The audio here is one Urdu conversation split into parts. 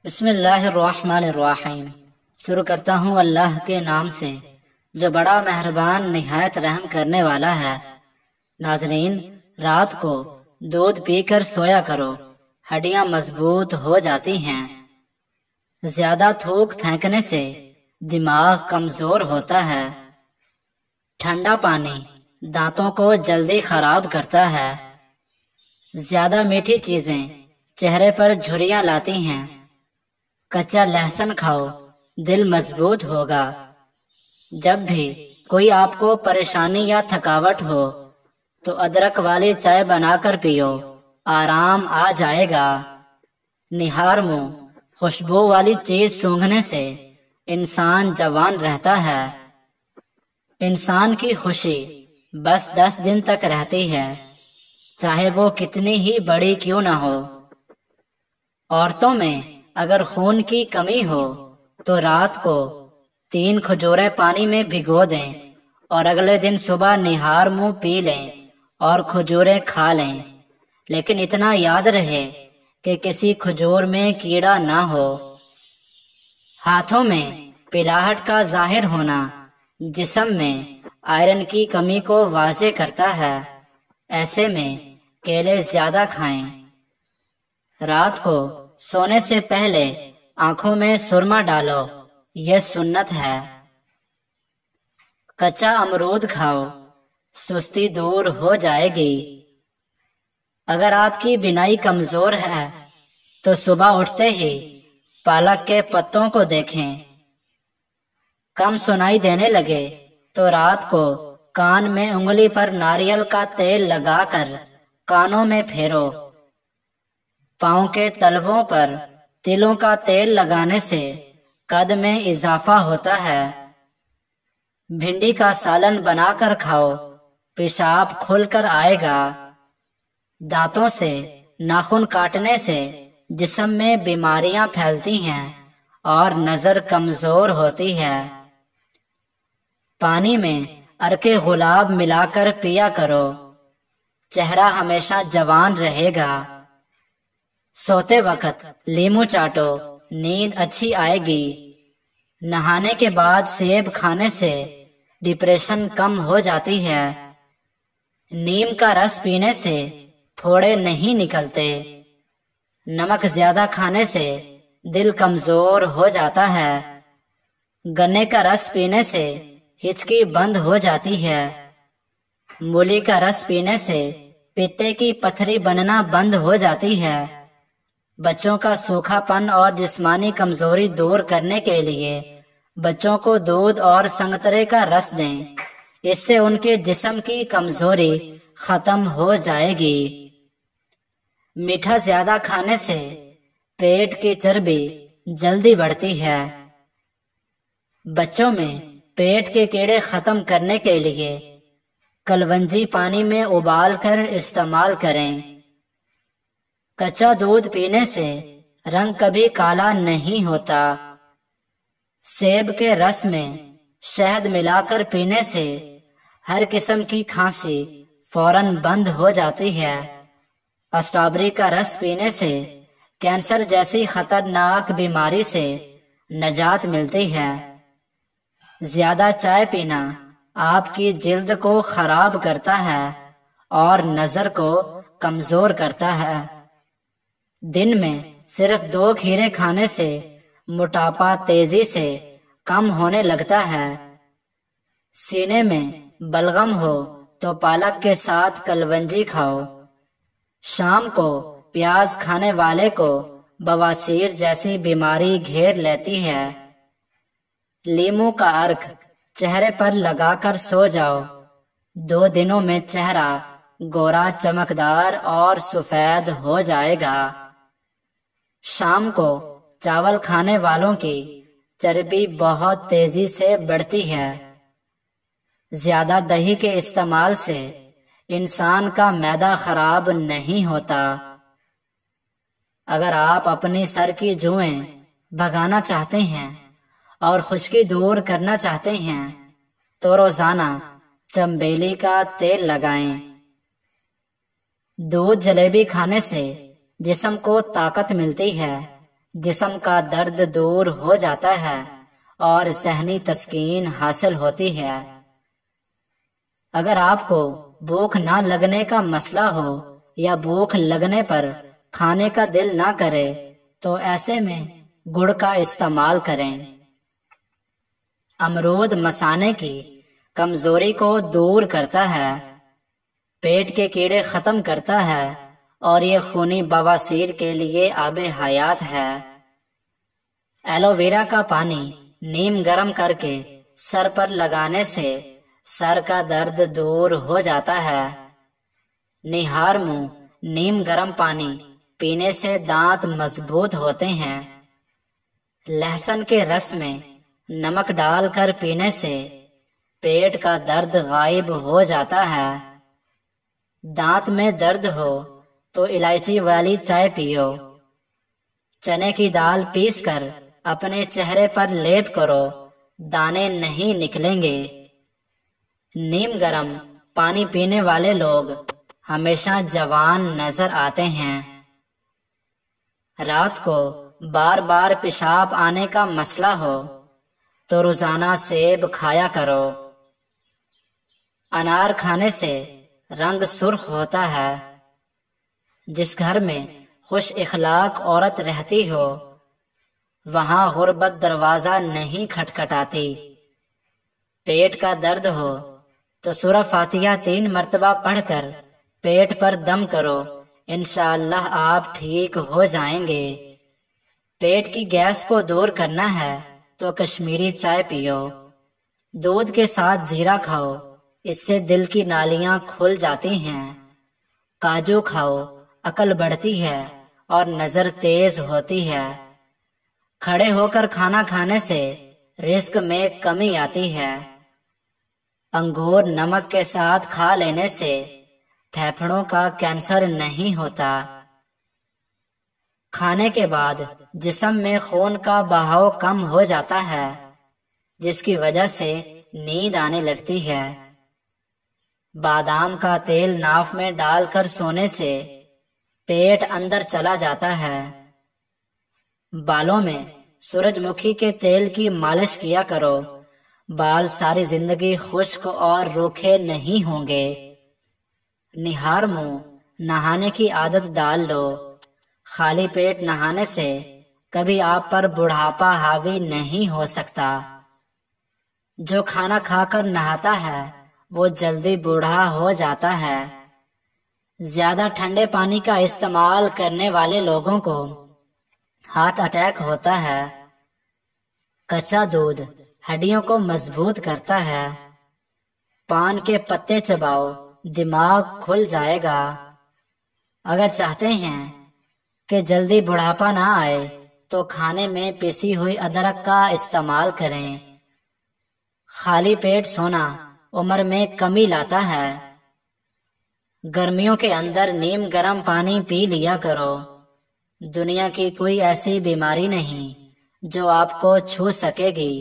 بسم اللہ الرحمن الرحیم۔ شروع کرتا ہوں اللہ کے نام سے جو بڑا مہربان نہایت رحم کرنے والا ہے۔ ناظرین، رات کو دودھ پی کر سویا کرو، ہڈیاں مضبوط ہو جاتی ہیں۔ زیادہ تھوک پھینکنے سے دماغ کمزور ہوتا ہے۔ ٹھنڈا پانی دانتوں کو جلدی خراب کرتا ہے۔ زیادہ میٹھی چیزیں چہرے پر جھریاں لاتی ہیں۔ کچا لہسن کھاؤ، دل مضبوط ہوگا۔ جب بھی کوئی آپ کو پریشانی یا تھکاوٹ ہو تو ادرک والی چائے بنا کر پیو، آرام آ جائے گا۔ نہار منہ خوشبو والی چیز سونگھنے سے انسان جوان رہتا ہے۔ انسان کی خوشی بس 10 دن تک رہتی ہے، چاہے وہ کتنی ہی بڑی کیوں نہ ہو۔ عورتوں میں اگر خون کی کمی ہو تو رات کو 3 کھجوریں پانی میں بھگو دیں اور اگلے دن صبح نہار منہ پی لیں اور کھجوریں کھا لیں، لیکن اتنا یاد رہے کہ کسی کھجور میں کیڑا نہ ہو۔ ہاتھوں میں پلاہٹ کا ظاہر ہونا جسم میں آئرن کی کمی کو واضح کرتا ہے، ایسے میں کیلے زیادہ کھائیں۔ رات کو سونے سے پہلے آنکھوں میں سرما ڈالو، یہ سنت ہے۔ کچا امرود کھاؤ، سستی دور ہو جائے گی۔ اگر آپ کی بینائی کمزور ہے تو صبح اٹھتے ہی پالک کے پتوں کو دیکھیں۔ کم سنائی دینے لگے تو رات کو کان میں انگلی پر ناریل کا تیل لگا کر کانوں میں پھیرو۔ پاؤں کے تلووں پر تلوں کا تیل لگانے سے قد میں اضافہ ہوتا ہے۔ بھنڈی کا سالن بنا کر کھاؤ، پیشاب کھل کر آئے گا۔ دانتوں سے ناخن کاٹنے سے جسم میں بیماریاں پھیلتی ہیں اور نظر کمزور ہوتی ہے۔ پانی میں عرق گلاب ملا کر پیا کرو، چہرہ ہمیشہ جوان رہے گا۔ سوتے وقت لیمو چاٹو، نیند اچھی آئے گی۔ نہانے کے بعد سیب کھانے سے ڈپریشن کم ہو جاتی ہے۔ نیم کا رس پینے سے پھوڑے نہیں نکلتے۔ نمک زیادہ کھانے سے دل کمزور ہو جاتا ہے۔ گنے کا رس پینے سے ہچکی بند ہو جاتی ہے۔ مولی کا رس پینے سے پتے کی پتھری بننا بند ہو جاتی ہے۔ بچوں کا سوکھا پن اور جسمانی کمزوری دور کرنے کے لیے بچوں کو دودھ اور سنگترے کا رس دیں، اس سے ان کے جسم کی کمزوری ختم ہو جائے گی۔ میٹھا زیادہ کھانے سے پیٹ کی چربی جلدی بڑھتی ہے۔ بچوں میں پیٹ کے کیڑے ختم کرنے کے لیے کلونجی پانی میں ابال کر استعمال کریں۔ کچا دودھ پینے سے رنگ کبھی کالا نہیں ہوتا۔ سیب کے رس میں شہد ملا کر پینے سے ہر قسم کی کھانسی فوراً بند ہو جاتی ہے۔ اسٹرابری کا رس پینے سے کینسر جیسی خطرناک بیماری سے نجات ملتی ہے۔ زیادہ چائے پینا آپ کی جلد کو خراب کرتا ہے اور نظر کو کمزور کرتا ہے۔ دن میں صرف 2 کھیرے کھانے سے موٹاپا تیزی سے کم ہونے لگتا ہے۔ سینے میں بلغم ہو تو پالک کے ساتھ کلونجی کھاؤ۔ شام کو پیاز کھانے والے کو بواسیر جیسی بیماری گھیر لیتی ہے۔ لیموں کا عرق چہرے پر لگا کر سو جاؤ، 2 دنوں میں چہرہ گورا، چمکدار اور سفید ہو جائے گا۔ شام کو چاول کھانے والوں کی چربی بہت تیزی سے بڑھتی ہے۔ زیادہ دہی کے استعمال سے انسان کا معدہ خراب نہیں ہوتا۔ اگر آپ اپنی سر کی جوئیں بھگانا چاہتے ہیں اور خشکی دور کرنا چاہتے ہیں تو روزانہ چنبیلی کا تیل لگائیں۔ دودھ جلیبی کھانے سے جسم کو طاقت ملتی ہے، جسم کا درد دور ہو جاتا ہے اور ذہنی تسکین حاصل ہوتی ہے۔ اگر آپ کو بھوک نہ لگنے کا مسئلہ ہو یا بھوک لگنے پر کھانے کا دل نہ کرے تو ایسے میں گڑ کا استعمال کریں۔ امرود مثانے کی کمزوری کو دور کرتا ہے، پیٹ کے کیڑے ختم کرتا ہے اور یہ خونی بواسیر کے لیے آب حیات ہے۔ ایلو ویرا کا پانی نیم گرم کر کے سر پر لگانے سے سر کا درد دور ہو جاتا ہے۔ نہار منہ نیم گرم پانی پینے سے دانت مضبوط ہوتے ہیں۔ لہسن کے رس میں نمک ڈال کر پینے سے پیٹ کا درد غائب ہو جاتا ہے۔ دانت میں درد ہو تو الائچی والی چائے پیو۔ چنے کی دال پیس کر اپنے چہرے پر لیپ کرو، دانے نہیں نکلیں گے۔ نیم گرم پانی پینے والے لوگ ہمیشہ جوان نظر آتے ہیں۔ رات کو بار بار پیشاب آنے کا مسئلہ ہو تو روزانہ سیب کھایا کرو۔ انار کھانے سے رنگ سرخ ہوتا ہے۔ جس گھر میں خوش اخلاق عورت رہتی ہو وہاں غربت دروازہ نہیں کھٹکھٹاتی۔ پیٹ کا درد ہو تو سورہ فاتحہ 3 مرتبہ پڑھ کر پیٹ پر دم کرو، انشاءاللہ آپ ٹھیک ہو جائیں گے۔ پیٹ کی گیس کو دور کرنا ہے تو کشمیری چائے پیو۔ دودھ کے ساتھ زیرہ کھاؤ، اس سے دل کی نالیاں کھل جاتی ہیں۔ کاجو کھاؤ، عقل بڑھتی ہے اور نظر تیز ہوتی ہے۔ کھڑے ہو کر کھانا کھانے سے رزق میں کمی آتی ہے۔ انگور نمک کے ساتھ کھا لینے سے پھیپھڑوں کا کینسر نہیں ہوتا۔ کھانے کے بعد جسم میں خون کا بہاؤ کم ہو جاتا ہے، جس کی وجہ سے نیند آنے لگتی ہے۔ بادام کا تیل ناف میں ڈال کر سونے سے پیٹ اندر چلا جاتا ہے۔ بالوں میں سورج مکھی کے تیل کی مالش کیا کرو، بال ساری زندگی خشک اور روکھے نہیں ہوں گے۔ نہار منہ نہانے کی عادت ڈال لو، خالی پیٹ نہانے سے کبھی آپ پر بڑھاپا حاوی نہیں ہو سکتا۔ جو کھانا کھا کر نہاتا ہے وہ جلدی بوڑھا ہو جاتا ہے۔ زیادہ ٹھنڈے پانی کا استعمال کرنے والے لوگوں کو ہارٹ اٹیک ہوتا ہے۔ کچا دودھ ہڈیوں کو مضبوط کرتا ہے۔ پان کے پتے چباؤ، دماغ کھل جائے گا۔ اگر چاہتے ہیں کہ جلدی بڑھاپا نہ آئے تو کھانے میں پسی ہوئی ادرک کا استعمال کریں۔ خالی پیٹ سونا عمر میں کمی لاتا ہے۔ گرمیوں کے اندر نیم گرم پانی پی لیا کرو۔ دنیا کی کوئی ایسی بیماری نہیں جو آپ کو چھو سکے گی۔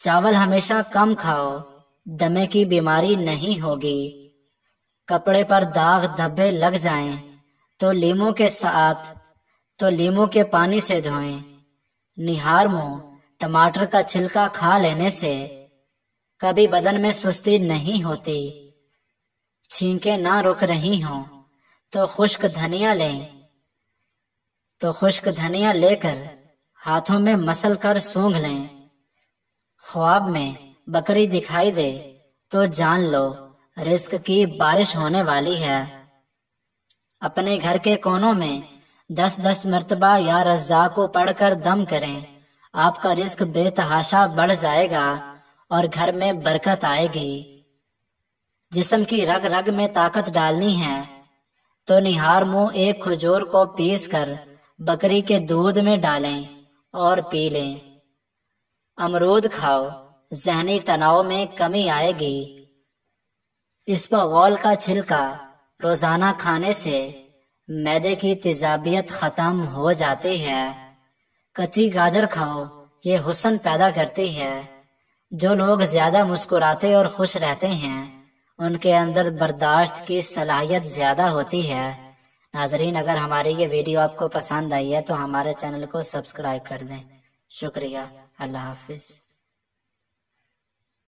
چاول ہمیشہ کم کھاؤ، دمے کی بیماری نہیں ہوگی۔ کپڑے پر داغ دھبے لگ جائیں تو لیموں کے پانی سے دھوئیں۔ نہار منہ ٹماٹر کا چھلکا کھا لینے سے کبھی بدن میں سستی نہیں ہوتی۔ چھینکیں نہ رک رہی ہوں تو خشک دھنیا لے کر ہاتھوں میں مسل کر سونگھ لیں۔ خواب میں بکری دکھائی دے تو جان لو رزق کی بارش ہونے والی ہے۔ اپنے گھر کے کونوں میں 10 مرتبہ یا رزاق کو پڑھ کر دم کریں، آپ کا رزق بے تحاشا بڑھ جائے گا اور گھر میں برکت آئے گی۔ جسم کی رگ رگ میں طاقت ڈالنی ہے تو نہار منہ ایک کھجور کو پیس کر بکری کے دودھ میں ڈالیں اور پی لیں۔ امرود کھاؤ، ذہنی تناؤ میں کمی آئے گی۔ اسپغول کا چھلکا روزانہ کھانے سے معدے کی تیزابیت ختم ہو جاتی ہے۔ کچی گاجر کھاؤ، یہ حسن پیدا کرتی ہے۔ جو لوگ زیادہ مسکراتے اور خوش رہتے ہیں ان کے اندر برداشت کی صلاحیت زیادہ ہوتی ہے۔ ناظرین، اگر ہماری یہ ویڈیو آپ کو پسند آئی ہے تو ہمارے چینل کو سبسکرائب کر دیں۔ شکریہ۔ اللہ حافظ۔